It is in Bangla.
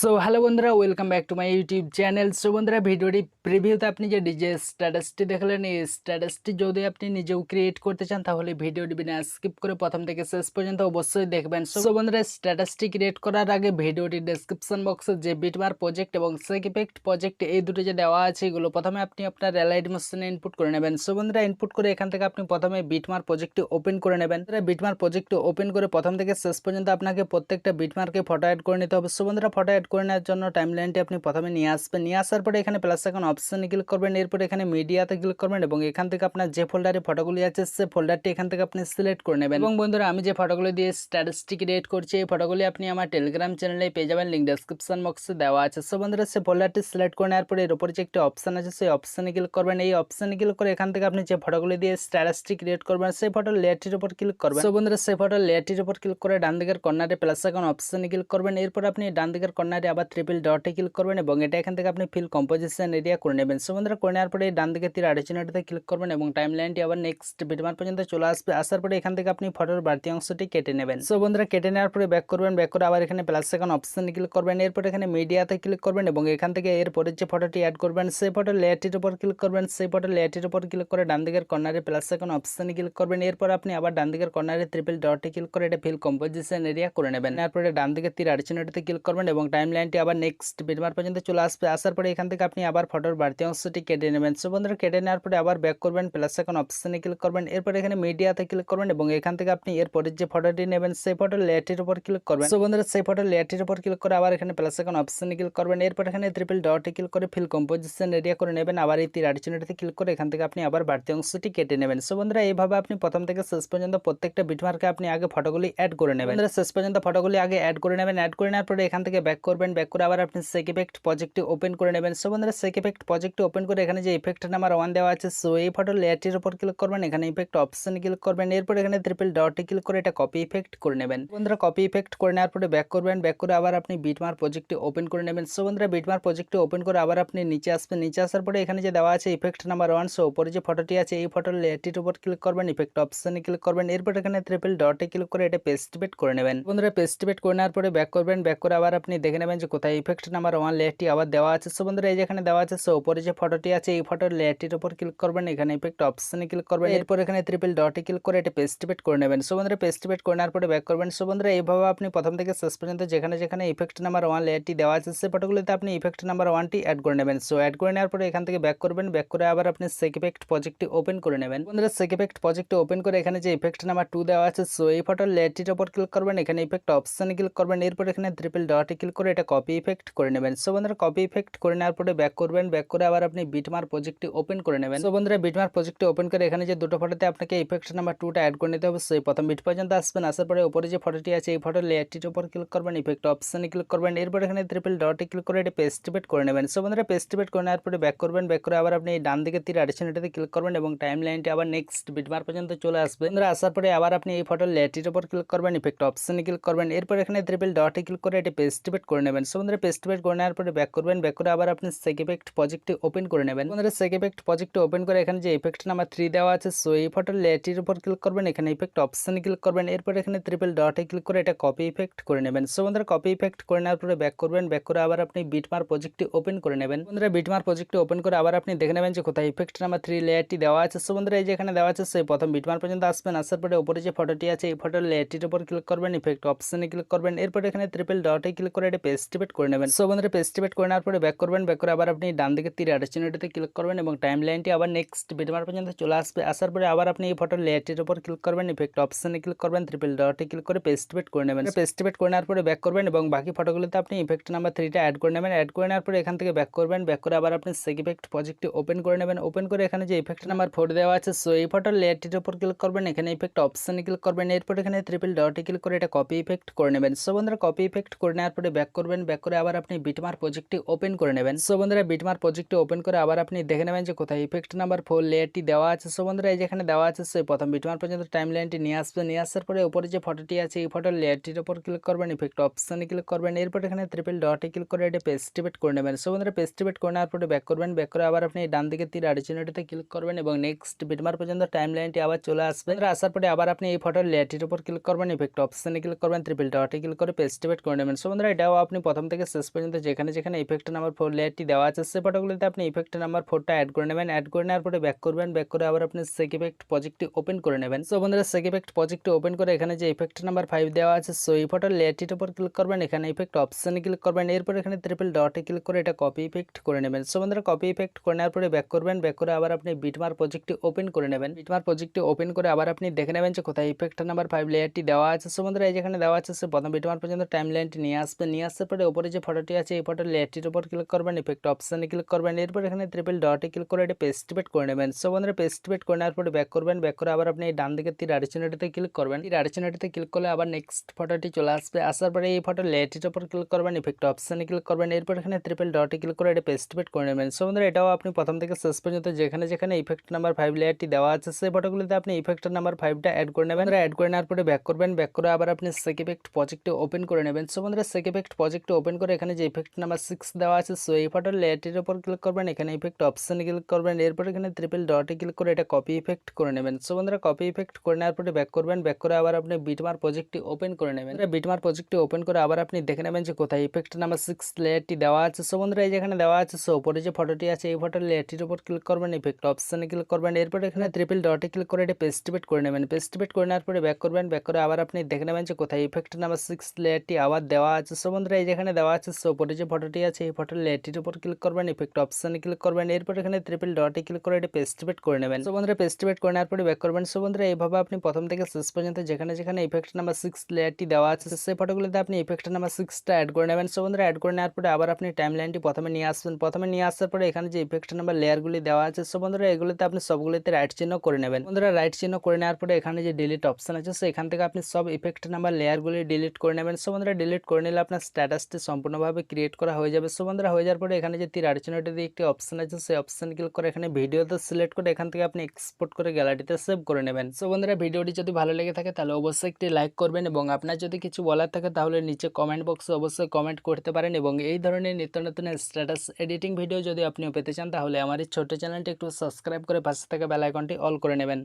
সো হ্যালো বন্ধুরা, welcome back to my YouTube channel. So বন্ধুরা, ভিডিওটি প্রিভিউতে আপনি যে ডিজে স্ট্যাটাসটি দেখলেন, এই স্ট্যাটাসটি যদি আপনি নিজেও ক্রিয়েট করতে চান তাহলে ভিডিওটি বিনা স্কিপ করে প্রথম থেকে শেষ পর্যন্ত অবশ্যই দেখবেন। সো বন্ধুরা, স্ট্যাটাসটি ক্রিয়েট করার আগে ভিডিওটি ডেসক্রিপশন বক্সে যে বিটমার প্রজেক্ট এবং শেক ইফেক্ট প্রজেক্ট এই দুটো যে দেওয়া আছে, এগুলো প্রথমে আপনি আপনার অ্যালাইড মোশনে ইনপুট করে নেবেন। সো বন্ধুরা, ইনপুট করে এখান থেকে আপনি প্রথমে বিটমার প্রজেক্টটি ওপেন করে নেবেন। বিটমার প্রজেক্টটি ওপেন করে প্রথম থেকে শেষ পর্যন্ত আপনাকে প্রত্যেকটা বিটমার্কে ফটো অ্যাড করে নিতে হবে। সো বন্ধুরা, ফটো অ্যাড করে নেওয়ার জন্য টাইমলাইনটি আপনি প্রথমে নিয়ে আসবেন। নিয়ে আসার পরে এখানে প্লাস আইকন অপশনে ক্লিক করবেন, এরপর এখানে মিডিয়াতে ক্লিক করবেন এবং এখান থেকে আপনার যে ফোল্ডারে ফটোগুলি আছে সেই ফোল্ডারটি এখান থেকে আপনি সিলেক্ট করে নেবেন। এবং বন্ধুরা, আমি যে ফটোগুলি দিয়ে স্ট্যাটাসটি ক্রিয়েট করছি, এই ফটোগুলি আপনি আমার টেলিগ্রাম চ্যানেলে পেয়ে যাবেন, লিঙ্ক ডেসক্রিপশন বক্সে দেওয়া আছে। সো বন্ধুরা, সেই ফোল্ডারটি সিলেক্ট করে নেওয়ার পরে এর উপরে যে একটি অপশন আছে সেই অপশনে ক্লিক করবেন। এই অপশনে ক্লিক করে এখান থেকে আপনি যে ফটোগুলি দিয়ে স্ট্যাটাসটি ক্রিয়েট করবেন সেই ফটোর লেয়ারটির উপর ক্লিক করবেন। সো বন্ধুরা, সেই ফটোর লেয়ারটির উপর ক্লিক করে ডান দিকের কর্নারে প্লাস আইকন অপশনে ক্লিক করবেন। এরপর আপনি ডান দিকের কর্নারে আবার ট্রিপল ডটে ক্লিক করবেন এবং এটা এখান থেকে আপনি ফিল কম্পোজিশন এরিয়া করে নেবেন। সো বন্ধুরা, করে নেওয়ার পরে ডান দিকে তীর আইকনটিতে ক্লিক করবেন এবং টাইমলাইনটি আবার নেক্সট বিটমার্ক পর্যন্ত চলে আসবে। আসার পরে এখান থেকে আপনি ফটোর বাড়তি অংশটি কেটে নেবেন। সো বন্ধুরা, কেটে নেওয়ার পরে ব্যাক করবেন, ব্যাক করে আবার এখানে প্লাস আইকন অপশনে ক্লিক করবেন। এরপর এখানে মিডিয়াতে ক্লিক করবেন এবং এখান থেকে এরপরে যে ফটোটি অ্যাড করবেন সেই ফটোর লেয়ারটির উপর ক্লিক করবেন। সেই ফটোর লেয়ারটির উপর ক্লিক করে ডান দিকের কর্নারে প্লাস আইকন অপশনে ক্লিক করবেন। এরপর আপনি আবার ডান দিকের কর্নারে ট্রিপল ডটে ক্লিক করে এটা ফিল কম্পোজিশন এরিয়া করে নেবেন। এরপরে ডান দিকে তীর আইকনটিতে ক্লিক করবেন এবং টাইমলাইনটি আবার নেক্সট বিটমার্ক পর্যন্ত চলে আসবে। আসার পরে এখান থেকে আপনি আবার ফটোর বাড়তি অংশটি কেটে নেবেন। সো বন্ধুরা, কেটে নেওয়ার পরে আবার ব্যাক করবেন, প্লাস আইকন অপশনে ক্লিক করবেন। এরপর এখানে মিডিয়াতে ক্লিক করবেন এবং এখান থেকে আপনি এরপরের যে ফটোটি নেবেন সেই ফটোর লেয়ারটির উপর ক্লিক করবেন। সো বন্ধুরা, সেই ফটোর লেয়ারটির উপর ক্লিক করে আবার এখানে প্লাস আইকন অপশনে ক্লিক করবেন। এরপর এখানে ট্রিপল ডটে ক্লিক করে ফিল কম্পোজিশন এরিয়া করে নেবেন। আবার এই তীর আইকনটিতে ক্লিক করে এখান থেকে আপনি আবার বাড়তি অংশটি কেটে নেবেন। সো বন্ধুরা, এইভাবে আপনি প্রথম থেকে শেষ পর্যন্ত প্রত্যেকটা বিটমার্কে আপনি আগে ফটোগুলি অ্যাড করে নেবেন। বন্ধুরা, শেষ পর্যন্ত ফটোগুলি আগে অ্যাড করে নেবেন। অ্যাড করে নেওয়ার পরে এখান থেকে ব্যাক করবেন, ব্যাক করে আবার আপনি শেক ইফেক্ট প্রজেক্টটি ওপেন করে নেবেন। সো বন্ধুরা, শেক ইফেক্ট প্রজেক্টটি ওপেন করে এখানে যে ইফেক্ট নাম্বার 1 দেওয়া আছে, সো এই ফটোর লেয়ারটির উপর ক্লিক করবেন, এখানে ইফেক্ট অপশনে ক্লিক করবেন। এরপর এখানে ট্রিপল ডটে ক্লিক করে এটা কপি ইফেক্ট করে নেবেন। বন্ধুরা, কপি ইফেক্ট করে নেওয়ার পরে ব্যাক করবেন, ব্যাক করে আবার আপনি বিটমার্ক প্রজেক্টটি ওপেন করে নেবেন। সো বন্ধুরা, বিটমার্ক প্রজেক্টটি ওপেন করে আবার আপনি নিচে আসবেন। নিচে আসার পরে এখানে যে দেওয়া আছে ইফেক্ট নাম্বার 1, সো উপরে যে ফটোটি আছে এই ফটোর লেয়ারটির উপর ক্লিক করবেন, ইফেক্ট অপশনে ক্লিক করবেন। এরপর এখানে ট্রিপল ডটে ক্লিক করে এটা পেস্ট বেট করে নেবেন। বন্ধুরা, পেস্ট বেট করে নেওয়ার পরে ব্যাক করবেন, ব্যাক করে আবার আপনি দেখে নেবেন যে কোথায় ইফেক্ট নাম্বার 1 লেয়ারটি আবার দেওয়া আছে। সো বন্ধুরা, এই যেখানে দেওয়া আছে, সো উপরে যে ফটোটি আছে এই ফটোর লেয়ারটির উপর ক্লিক করবেন, এখানে ইফেক্ট অপশনে ক্লিক করবেন। এরপর এখানে ট্রিপল ডটে ক্লিক করে এটা পেস্ট বেট করে নেবেন। সো বন্ধুরা, পেস্ট বেট করে নেওয়ার পরে ব্যাক করবেন। সো বন্ধুরা, এইভাবে আপনি প্রথম থেকে শেষ পর্যন্ত যেখানে যেখানে ইফেক্ট নাম্বার 1 লেয়ারটি দেওয়া আছে সেই ফটোগুলোতে আপনি ইফেক্ট নাম্বার 1টি অ্যাড করে নেবেন। সো অ্যাড করে নেওয়ার পরে এখান থেকে ব্যাক করবেন, ব্যাক করে আবার আপনি শেক ইফেক্ট প্রজেক্টটি ওপেন করে নেবেন। বন্ধুরা, শেক ইফেক্ট প্রজেক্টটি ওপেন করে এখানে যে ইফেক্ট নাম্বার 2 দেওয়া আছে, সো এই ফটোর লেয়ারটির উপর ক্লিক করবেন, এখানে ইফেক্ট অপশনে ক্লিক করবেন। এরপর এখানে ট্রিপল ডটে ক্লিক করে এটা কপি ইফেক্ট করে নেবেন। সো বন্ধুরা, কপি ইফেক্ট করে নেওয়ার পরে ব্যাক করবেন, ব্যাক করে আবার আপনি বিটমার্ক প্রজেক্টটি ওপেন করে নেবেন। সো বন্ধুরা, বিটমার্ক প্রজেক্টটি ওপেন করে এখানে যে দুটো ফটোতে আপনাকে ইফেক্ট নাম্বার 2টা অ্যাড করে নিতে হবে। সেই প্রথম বিট পর্যন্ত আসবেন, আসার পরে উপরে যে ফটোটি আছে এই ফটোর লেয়ারটির উপর ক্লিক করবেন, ইফেক্ট অপশনে ক্লিক করবেন। এরপর এখানে ট্রিপল ডটে ক্লিক করে এটা পেস্ট বেট করে নেবেন। সো বন্ধুরা, পেস্ট বেট করে নেওয়ার পরে ব্যাক করবেন, ব্যাক করে আবার আপনি ডান দিকে তীর আইকনটিতে ক্লিক করবেন এবং টাইমলাইনটি আবার নেক্সট বিটমার্ক পর্যন্ত চলে আসবে। বন্ধুরা, আসার পরে আবার আপনি এই ফটোর লেয়ারটির উপর ক্লিক করবেন, ইফেক্ট অপশনে ক্লিক করবেন। এরপর এখানে ট্রিপল ডটে ক্লিক করে এটা পেস্ট বেট করে নেবেন। সো বন্ধুরা, পেস্ট বেট করে নেওয়ার পরে ব্যাক করবেন, ব্যাক করে আবার আপনি শেক ইফেক্ট প্রজেক্টটি ওপেন করে নেবেন। বন্ধুরা, শেক ইফেক্ট প্রজেক্টটি ওপেন করে এখানে যে ইফেক্ট নাম্বার 3 দেওয়া আছে, সো এই ফটোর লেয়ারটির উপর ক্লিক করবেন, এখানে ইফেক্ট অপশনে ক্লিক করবেন। এরপর এখানে ট্রিপল ডটে ক্লিক করে এটা কপি ইফেক্ট করে নেবেন। সো বন্ধুরা, কপি ইফেক্ট করে নেওয়ার পরে ব্যাক করবেন, ব্যাক করে আবার আপনি বিটমার্ক প্রজেক্টটি ওপেন করে নেবেন। বন্ধুরা, বিটমার্ক প্রজেক্টটি ওপেন করে আবার আপনি দেখে নেবেন যে কোথায় ইফেক্ট নাম্বার 3 লেয়ারটি দেওয়া আছে। সো বন্ধুরা, এই যে এখানে দেওয়া আছে সেই প্রথম বিটমার্ক পর্যন্ত আসবেন, আসার পরে উপরে যে ফটোটি আছে এই ফটোর লেয়ারটির উপর ক্লিক করবেন, ইফেক্ট অপশনে ক্লিক করবেন। এরপর এখানে ট্রিপল ডটে ক্লিক করে এটা পেস্ট বেট করে নেবেন। সো বন্ধুরা, পেস্ট বেট করে নেওয়ার পরে ব্যাক করবেন, ব্যাক করে আবার আপনি ডান দিকে তীর আইকনটিতে ক্লিক করবেন এবং টাইমলাইনটি আবার নেক্সট বিটমার্ক পর্যন্ত চলে আসবে। আসার পরে আবার আপনি এই ফটোর লেয়ারটির উপর ক্লিক করবেন, ইফেক্ট অপশনে ক্লিক করবেন, ট্রিপল ডটে ক্লিক করে পেস্ট বেট করে নেবেন। পেস্ট বেট করে নেওয়ার পরে ব্যাক করবেন এবং বাকি ফটোগুলোতে আপনি ইফেক্ট নাম্বার 3টা অ্যাড করে নেবেন। অ্যাড করে নেওয়ার পরে এখান থেকে ব্যাক করবেন, ব্যাক করে আবার আপনি শেক ইফেক্ট প্রজেক্টটি ওপেন করে নেবেন। ওপেন করে এখানে যে ইফেক্ট নাম্বার 4 দেওয়া আছে, সো এই ফটোর লেয়ারটির উপর ক্লিক করবেন, এখানে ইফেক্ট অপশনে ক্লিক করবেন। এরপর এখানে ট্রিপল ডটে ক্লিক করে এটা কপি ইফেক্ট করে নেবেন। সো বন্ধুরা, কপি ইফেক্ট করে নেওয়ার পরে ব্যাক করবেন, ব্যাক করে আবার আপনি বিটমার্ক প্রজেক্টটি ওপেন করে নেবেন। সো বন্ধুরা, বিটমার্ক প্রজেক্টটি ওপেন করে আবার আপনি দেখে নেবেন যে কোথায় ইফেক্ট নাম্বার 4 লেয়ারটি দেওয়া আছে। সো বন্ধুরা, এই যেখানে দেওয়া আছে সেই প্রথম বিটমার্ক পর্যন্ত টাইমলাইনটি নিয়ে আসবে। নিয়ে আসার পরে উপরে যে ফটোটি আছে এই ফটোর লেয়ারটির উপর ক্লিক করবেন, ইফেক্ট অপশনে ক্লিক করবেন। এরপর এখানে ট্রিপল ডটে ক্লিক করে এটা পেস্ট বেট করে নেবেন। সো বন্ধুরা, পেস্ট বেট করে নেওয়ার পরে ব্যাক করবেন, ব্যাক করে আবার আপনি ডান দিকে তীর আইকনটিতে ক্লিক করবেন এবং নেক্সট বিটমার্ক পর্যন্ত টাইমলাইনটি আবার চলে আসবে। আসার পরে আবার আপনি এই ফটোর লেয়ারটির উপর ক্লিক করবেন, ইফেক্ট অপশনে ক্লিক করবেন, ট্রিপল ডটে ক্লিক করে পেস্ট বেট করে নেবেন। সো বন্ধুরা, এটাও আপনি প্রথম থেকে শেষ পর্যন্ত যেখানে যেখানে ইফেক্ট নাম্বার 4 লেয়ারটি দেওয়া আছে সে ফটোগুলিতে আপনি ইফেক্ট নাম্বার 4টা অ্যাড করে নেবেন। অ্যাড করে নেওয়ার পরে ব্যাক করবেন, ব্যাক করে আবার আপনি শেক ইফেক্ট প্রজেক্টটি ওপেন করে নেবেন। সো বন্ধুরা শেক ইফেক্ট প্রজেক্টটি ওপেন করে এখানে যে ইফেক্ট নাম্বার 5 দেওয়া আছে সো এই ফটোর লেয়ারটির উপর ক্লিক করবেন, এখানে ইফেক্ট অপশনে ক্লিক করবেন, এরপর এখানে ট্রিপল ডটে ক্লিক করে এটা কপি ইফেক্ট করে নেবেন। সো বন্ধুরা কপি ইফেক্ট করে নেওয়ার পরে ব্যাক করবেন, ব্যাক করে আবার আপনি বিটমার্ক প্রজেক্টটি ওপেন করে নেবেন। বিটমার্ক প্রজেক্টটি ওপেন করে আবার আপনি দেখে নেবেন যে কোথায় ইফেক্ট নাম্বার 5 লেয়ারটি দেওয়া আছে। সো বন্ধুরা এই যেখানে দেওয়া আছে সে প্রথম বিটমার্ক পর্যন্ত টাইমলাইনটি নিয়ে আসবেন, নিয়ে আসার পরে উপরে যে ফটোটি আছে এই ফটোর লেয়ারটির উপর ক্লিক করবেন, ইফেক্ট অপশনে ক্লিক করবেন, এরপর এখানে ট্রিপল ডটে ক্লিক করে এটা পেস্টিভেট করে নেবেন। সো বন্ধুরা পেস্টিভেট করে নেওয়ার পরে ব্যাক করবেন, ব্যাক করে আবার আপনি এই ডান দিকে তীর আড়চিহ্নটিতে ক্লিক করবেন, তীর আড়চিহ্নটিতে ক্লিক করলে আবার নেক্সট ফটোটি চলে আসবে। আসার পরে এই ফটোর লেয়ারটির উপর ক্লিক করবেন, ইফেক্ট অপশনে ক্লিক করবেন, এরপর এখানে ট্রিপল ডটে ক্লিক করে এটা পেস্টিভেট করে নেবেন। সো বন্ধুরা এটাও আপনি প্রথম থেকে শেষ পর্যন্ত যেখানে যেখানে ইফেক্ট নাম্বার 5 লেয়ারটি দেওয়া আছে সেই ফটোগুলিতে আপনি ইফেক্ট নাম্বার 5টা অ্যাড করে নেবেন। অ্যাড করে নেওয়ার পরে ব্যাক করবেন, ব্যাক করে আবার আপনি শেক ইফেক্ট প্রজেক্টটি ওপেন করে নেবেন। সো বন্ধুরা শেক ইফেক্ট প্রজেক্টটি ওপেন করে এখানে যে ইফেক্ট নাম্বার 6 দেওয়া আছে সো এই ফটোর লেয়ারটির উপর ক্লিক করবেন, এখানে ইফেক্ট অপশনে ক্লিক করবেন, এরপর এখানে ট্রিপল ডটে ক্লিক করে এটা কপি ইফেক্ট করে নেবেন। সো বন্ধুরা কপি ইফেক্ট করে নেওয়ার পরে ব্যাক করবেন, ব্যাক করে আবার আপনি বিটমার্ক প্রজেক্টটি ওপেন করে নেবেন। বিটমার্ক প্রজেক্টটি ওপেন করে আবার আপনি দেখে নেবেন যে কোথায় ইফেক্ট নাম্বার 6 লেয়ারটি দেওয়া আছে। সো বন্ধুরা এই যেখানে দেওয়া আছে সো উপরে যে ফটোটি আছে এই ফটোর লেয়ারটির উপর ক্লিক করবেন, ইফেক্ট অপশনে ক্লিক করবেন, এরপর এখানে ট্রিপল ডটে ক্লিক করে এটা পেস্টিভেট করে নেবেন। পেস্টিভেট করে নেওয়ার পরে ব্যাক করবেন, ব্যাক করে আবার আপনি দেখে নেবেন যে কোথায় ইফেক্ট নাম্বার 6 লেয়ারটি আবার দেওয়া আছে। সো বন্ধুরা এই যেখানে দেওয়া আছে সো উপরে যে ফটোটি আছে এই ফটোর লেয়ারটির উপর ক্লিক করবেন, ইফেক্ট অপশনে ক্লিক করবেন, এরপর এখানে ট্রিপল ডটে ক্লিক করে এটা পেস্টিভেট করে নেবেন। সো বন্ধুরা পেস্টিভেট করে নেওয়ার পরে ব্যাক করবেন। সো বন্ধুরা এইভাবে আপনি প্রথম থেকে শেষ পর্যন্ত যেখানে যেখানে ইফেক্ট নাম্বার 6 লেয়ারটি দেওয়া আছে সেই ফটোগুলোতে আপনি ইফেক্ট নাম্বার 6টা অ্যাড করে নেবেন। সো বন্ধুরা অ্যাড করে নেওয়ার পরে আবার আপনি টাইমলাইনটি প্রথমে নিয়ে আসবেন, প্রথমে নিয়ে আসার পরে এখানে যে ইফেক্ট নাম্বার লেয়ারগুলি দেওয়া আছে সো বন্ধুরা এগুলোতে আপনি সবগুলোতে রাইট চিহ্ন করে নেবেন। বন্ধুরা রাইট চিহ্ন করে নেওয়ার পরে এখানে যে ডিলিট অপশন আছে সো এখান থেকে আপনি সব ইফেক্ট নাম্বার লেয়ারগুলি ডিলিট করে নেবেন। সো বন্ধুরা ডিলিট করে নিলে আপনার স্ট্যাটাসটি সম্পূর্ণভাবে ক্রিয়েট করা হয়ে যাবে। সো বন্ধুরা হয়ে যাওয়ার পরে এখানে যে তীর আড়চিহ্নটি দিয়ে একটি অপশন আছে সেই অপশনে ক্লিক করে এখানে ভিডিওতে সিলেক্ট করে এখান থেকে আপনি এক্সপোর্ট করে গ্যালারিতে সেভ করে নেবেন। সো বন্ধুরা ভিডিওটি যদি ভালো লেগে থাকে তাহলে অবশ্যই একটি লাইক করবেন এবং আপনার যদি কিছু বলার থাকে তাহলে নিচে কমেন্ট বক্সে অবশ্যই কমেন্ট করতে পারেন এবং এই ধরনের নিত্য নতুন স্ট্যাটাস এডিটিং ভিডিও যদি আপনিও পেতে চান তাহলে আমার এই ছোট্ট চ্যানেলটি একটু সাবস্ক্রাইব করে পাশে থাকা বেল আইকনটি অল করে নেবেন।